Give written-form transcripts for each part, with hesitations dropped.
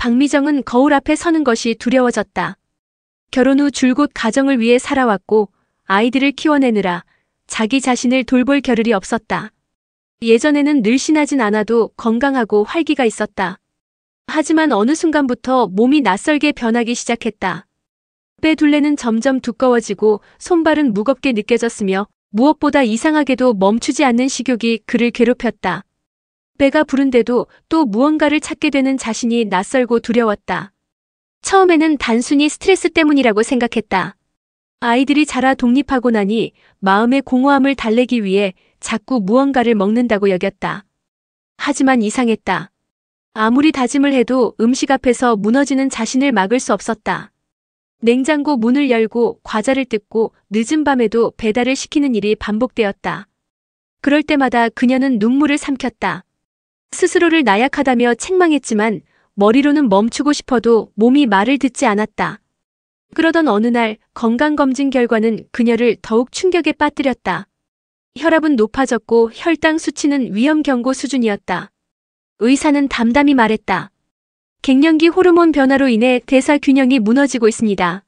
박미정은 거울 앞에 서는 것이 두려워졌다. 결혼 후 줄곧 가정을 위해 살아왔고 아이들을 키워내느라 자기 자신을 돌볼 겨를이 없었다. 예전에는 늘씬하진 않아도 건강하고 활기가 있었다. 하지만 어느 순간부터 몸이 낯설게 변하기 시작했다. 배 둘레는 점점 두꺼워지고 손발은 무겁게 느껴졌으며 무엇보다 이상하게도 멈추지 않는 식욕이 그를 괴롭혔다. 배가 부른데도 또 무언가를 찾게 되는 자신이 낯설고 두려웠다. 처음에는 단순히 스트레스 때문이라고 생각했다. 아이들이 자라 독립하고 나니 마음의 공허함을 달래기 위해 자꾸 무언가를 먹는다고 여겼다. 하지만 이상했다. 아무리 다짐을 해도 음식 앞에서 무너지는 자신을 막을 수 없었다. 냉장고 문을 열고 과자를 뜯고 늦은 밤에도 배달을 시키는 일이 반복되었다. 그럴 때마다 그녀는 눈물을 삼켰다. 스스로를 나약하다며 책망했지만 머리로는 멈추고 싶어도 몸이 말을 듣지 않았다. 그러던 어느 날 건강검진 결과는 그녀를 더욱 충격에 빠뜨렸다. 혈압은 높아졌고 혈당 수치는 위험 경고 수준이었다. 의사는 담담히 말했다. 갱년기 호르몬 변화로 인해 대사 균형이 무너지고 있습니다.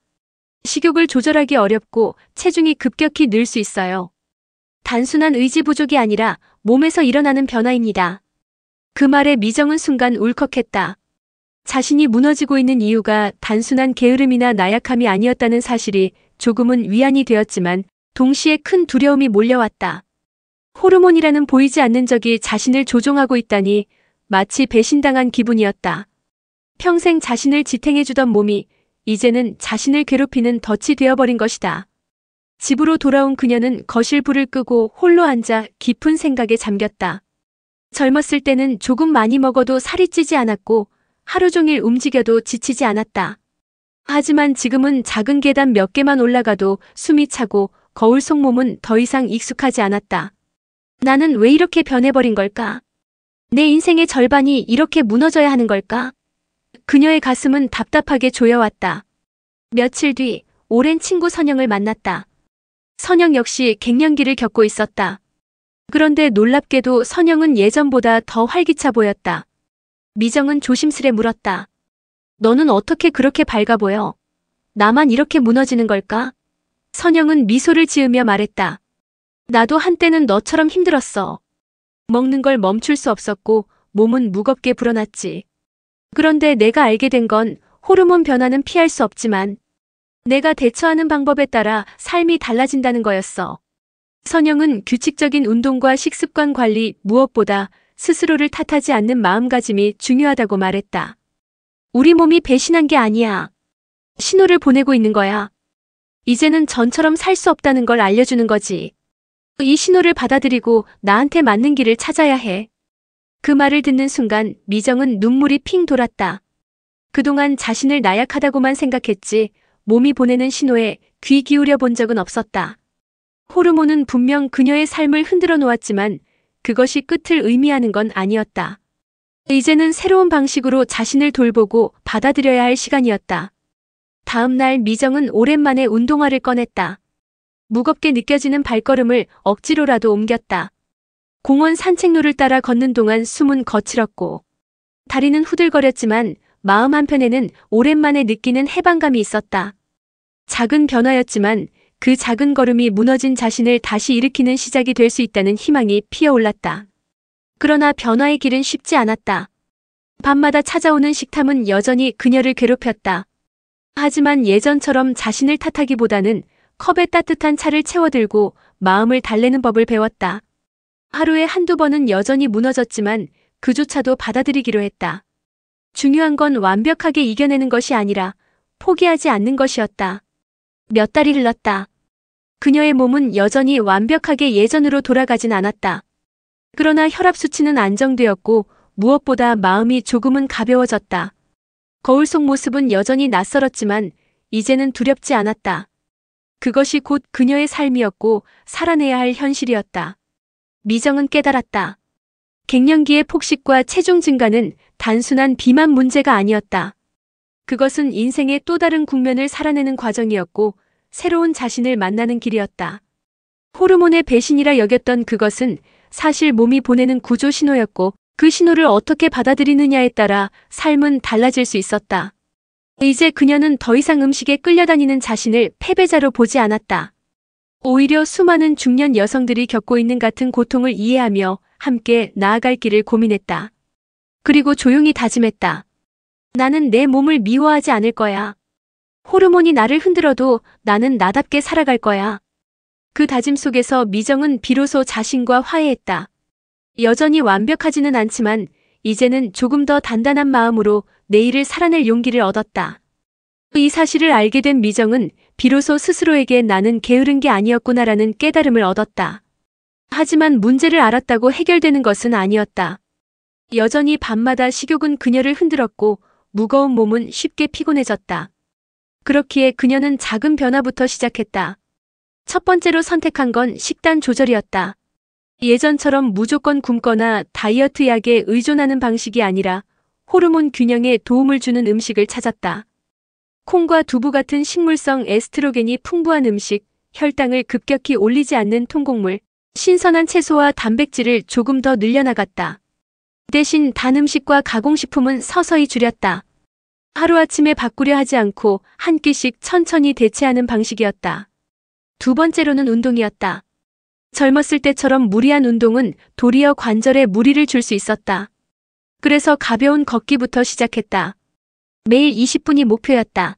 식욕을 조절하기 어렵고 체중이 급격히 늘 수 있어요. 단순한 의지 부족이 아니라 몸에서 일어나는 변화입니다. 그 말에 미정은 순간 울컥했다. 자신이 무너지고 있는 이유가 단순한 게으름이나 나약함이 아니었다는 사실이 조금은 위안이 되었지만 동시에 큰 두려움이 몰려왔다. 호르몬이라는 보이지 않는 적이 자신을 조종하고 있다니 마치 배신당한 기분이었다. 평생 자신을 지탱해주던 몸이 이제는 자신을 괴롭히는 덫이 되어버린 것이다. 집으로 돌아온 그녀는 거실 불을 끄고 홀로 앉아 깊은 생각에 잠겼다. 젊었을 때는 조금 많이 먹어도 살이 찌지 않았고 하루 종일 움직여도 지치지 않았다. 하지만 지금은 작은 계단 몇 개만 올라가도 숨이 차고 거울 속 몸은 더 이상 익숙하지 않았다. 나는 왜 이렇게 변해버린 걸까? 내 인생의 절반이 이렇게 무너져야 하는 걸까? 그녀의 가슴은 답답하게 조여왔다. 며칠 뒤 오랜 친구 선영을 만났다. 선영 역시 갱년기를 겪고 있었다. 그런데 놀랍게도 선영은 예전보다 더 활기차 보였다. 미정은 조심스레 물었다. 너는 어떻게 그렇게 밝아 보여? 나만 이렇게 무너지는 걸까? 선영은 미소를 지으며 말했다. 나도 한때는 너처럼 힘들었어. 먹는 걸 멈출 수 없었고 몸은 무겁게 불어났지. 그런데 내가 알게 된 건 호르몬 변화는 피할 수 없지만 내가 대처하는 방법에 따라 삶이 달라진다는 거였어. 선영은 규칙적인 운동과 식습관 관리, 무엇보다 스스로를 탓하지 않는 마음가짐이 중요하다고 말했다. 우리 몸이 배신한 게 아니야. 신호를 보내고 있는 거야. 이제는 전처럼 살 수 없다는 걸 알려주는 거지. 이 신호를 받아들이고 나한테 맞는 길을 찾아야 해. 그 말을 듣는 순간 미정은 눈물이 핑 돌았다. 그동안 자신을 나약하다고만 생각했지 몸이 보내는 신호에 귀 기울여 본 적은 없었다. 호르몬은 분명 그녀의 삶을 흔들어 놓았지만 그것이 끝을 의미하는 건 아니었다. 이제는 새로운 방식으로 자신을 돌보고 받아들여야 할 시간이었다. 다음 날 미정은 오랜만에 운동화를 꺼냈다. 무겁게 느껴지는 발걸음을 억지로라도 옮겼다. 공원 산책로를 따라 걷는 동안 숨은 거칠었고 다리는 후들거렸지만 마음 한편에는 오랜만에 느끼는 해방감이 있었다. 작은 변화였지만 그 작은 걸음이 무너진 자신을 다시 일으키는 시작이 될 수 있다는 희망이 피어올랐다. 그러나 변화의 길은 쉽지 않았다. 밤마다 찾아오는 식탐은 여전히 그녀를 괴롭혔다. 하지만 예전처럼 자신을 탓하기보다는 컵에 따뜻한 차를 채워들고 마음을 달래는 법을 배웠다. 하루에 한두 번은 여전히 무너졌지만 그조차도 받아들이기로 했다. 중요한 건 완벽하게 이겨내는 것이 아니라 포기하지 않는 것이었다. 몇 달이 흘렀다. 그녀의 몸은 여전히 완벽하게 예전으로 돌아가진 않았다. 그러나 혈압 수치는 안정되었고 무엇보다 마음이 조금은 가벼워졌다. 거울 속 모습은 여전히 낯설었지만 이제는 두렵지 않았다. 그것이 곧 그녀의 삶이었고 살아내야 할 현실이었다. 미정은 깨달았다. 갱년기의 폭식과 체중 증가는 단순한 비만 문제가 아니었다. 그것은 인생의 또 다른 국면을 살아내는 과정이었고 새로운 자신을 만나는 길이었다. 호르몬의 배신이라 여겼던 그것은 사실 몸이 보내는 구조 신호였고 그 신호를 어떻게 받아들이느냐에 따라 삶은 달라질 수 있었다. 이제 그녀는 더 이상 음식에 끌려다니는 자신을 패배자로 보지 않았다. 오히려 수많은 중년 여성들이 겪고 있는 같은 고통을 이해하며 함께 나아갈 길을 고민했다. 그리고 조용히 다짐했다. 나는 내 몸을 미워하지 않을 거야. 호르몬이 나를 흔들어도 나는 나답게 살아갈 거야. 그 다짐 속에서 미정은 비로소 자신과 화해했다. 여전히 완벽하지는 않지만 이제는 조금 더 단단한 마음으로 내일을 살아낼 용기를 얻었다. 이 사실을 알게 된 미정은 비로소 스스로에게 나는 게으른 게 아니었구나라는 깨달음을 얻었다. 하지만 문제를 알았다고 해결되는 것은 아니었다. 여전히 밤마다 식욕은 그녀를 흔들었고 무거운 몸은 쉽게 피곤해졌다. 그렇기에 그녀는 작은 변화부터 시작했다. 첫 번째로 선택한 건 식단 조절이었다. 예전처럼 무조건 굶거나 다이어트 약에 의존하는 방식이 아니라 호르몬 균형에 도움을 주는 음식을 찾았다. 콩과 두부 같은 식물성 에스트로겐이 풍부한 음식, 혈당을 급격히 올리지 않는 통곡물, 신선한 채소와 단백질을 조금 더 늘려나갔다. 대신 단 음식과 가공식품은 서서히 줄였다. 하루아침에 바꾸려 하지 않고 한 끼씩 천천히 대체하는 방식이었다. 두 번째로는 운동이었다. 젊었을 때처럼 무리한 운동은 도리어 관절에 무리를 줄 수 있었다. 그래서 가벼운 걷기부터 시작했다. 매일 20분이 목표였다.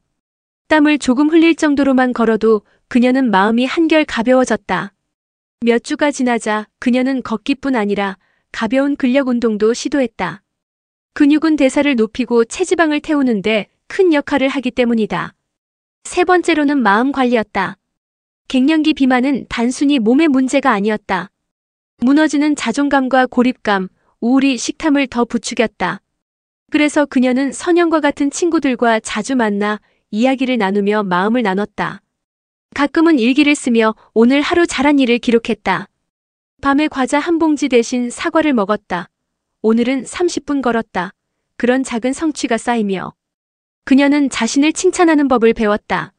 땀을 조금 흘릴 정도로만 걸어도 그녀는 마음이 한결 가벼워졌다. 몇 주가 지나자 그녀는 걷기뿐 아니라 가벼운 근력 운동도 시도했다. 근육은 대사를 높이고 체지방을 태우는데 큰 역할을 하기 때문이다. 세 번째로는 마음 관리였다. 갱년기 비만은 단순히 몸의 문제가 아니었다. 무너지는 자존감과 고립감, 우울이 식탐을 더 부추겼다. 그래서 그녀는 선영과 같은 친구들과 자주 만나 이야기를 나누며 마음을 나눴다. 가끔은 일기를 쓰며 오늘 하루 잘한 일을 기록했다. 밤에 과자 한 봉지 대신 사과를 먹었다. 오늘은 30분 걸었다. 그런 작은 성취가 쌓이며 그녀는 자신을 칭찬하는 법을 배웠다.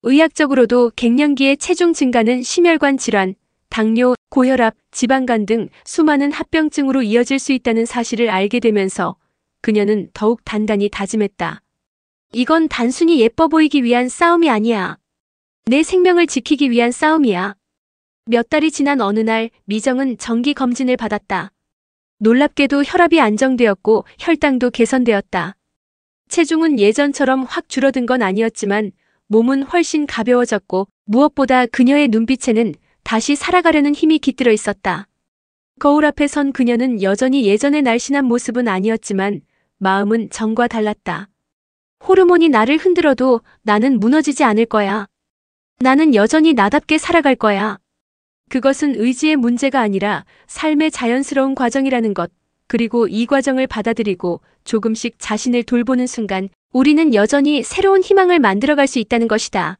의학적으로도 갱년기의 체중 증가는 심혈관 질환, 당뇨, 고혈압, 지방간 등 수많은 합병증으로 이어질 수 있다는 사실을 알게 되면서 그녀는 더욱 단단히 다짐했다. 이건 단순히 예뻐 보이기 위한 싸움이 아니야. 내 생명을 지키기 위한 싸움이야. 몇 달이 지난 어느 날 미정은 정기 검진을 받았다. 놀랍게도 혈압이 안정되었고 혈당도 개선되었다. 체중은 예전처럼 확 줄어든 건 아니었지만 몸은 훨씬 가벼워졌고 무엇보다 그녀의 눈빛에는 다시 살아가려는 힘이 깃들어 있었다. 거울 앞에 선 그녀는 여전히 예전의 날씬한 모습은 아니었지만 마음은 전과 달랐다. 호르몬이 나를 흔들어도 나는 무너지지 않을 거야. 나는 여전히 나답게 살아갈 거야. 그것은 의지의 문제가 아니라 삶의 자연스러운 과정이라는 것, 그리고 이 과정을 받아들이고 조금씩 자신을 돌보는 순간 우리는 여전히 새로운 희망을 만들어갈 수 있다는 것이다.